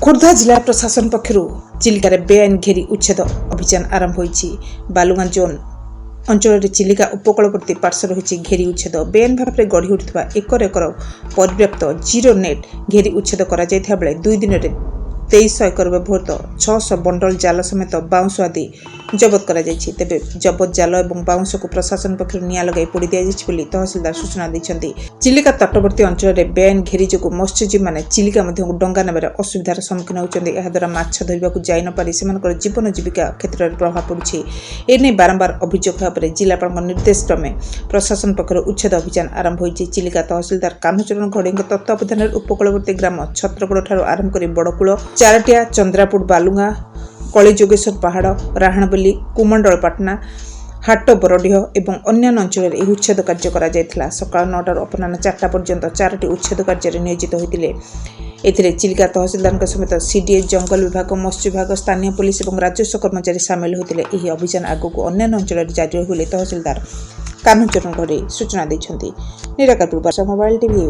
खोर्धा जिला प्रशासन पक्षर चिलिकार बेआईन घेरी उच्छेद अभियान आरंभ होईछि। बालुगां जोन अंचल चिलिका उपकूलवर्ती पार्श्व रही घेरी उच्छेद बेआईन भाव में गढ़ी उठुवा एकर एकर पर्याप्त जीरो नेट घेरी उच्छेद करा जायथिबा बेले 2 दिन में 2300 एकर व्यवहृत 600 बंडल जाल समेत बाउंश आदि जबत करा जायछि। तेबे जबत जाल और बाउंश को प्रशासन पक्षर निया लगाई पोड़ी दिया जायछि बोली तहसीलदार सूचना दैछन्ति। चिलिका तटवर्ती अंचल में बेआईन घेरी जो मत्स्यजीवी माने चिलिका मध्य डंगा नेबार असुविधार सम्मुखीन होउछन्ति। एहा द्वारा माछ धरिबाकू जाय न पारि सेमानकर जीवन जीविका क्षेत्र में प्रभाव पड़ुछि। एने बारंबार अभियोग होगा पर जिलापाल निर्देश क्रमे प्रशासन पक्षर उच्छेद अभियान आरंभ होईछि। चिलिका तहसीलदार कान्हचरण घड़ी तत्वावधान उपकूलवर्ती ग्राम छत्रगड़ ठारू आरंभ कर बड़कूल चारटिया चंद्रापुर बालुगां कलिजोगेश्वर पहाड़ राहणबली कुमंडल पाटना हाट बरडीह और अन्य अंचल में उच्छेद कार्य करा जायथिला। सकाळ 9 अपराह 4टा पर्यंत 4टी उच्छेद कार्य नियोजित होते। एथिरे चिलिका तहसीलदार समेत सीडीएस जंगल विभाग मत्स्य विभाग स्थानीय पुलिस और राजस्व कर्मचारी सामिल होते। यह अभियान आगक अन्य अंचल जारी होले तहसीलदार कान्हचरण घड़ी सूचना दैछन्ति। Nirakarpur mobile TV.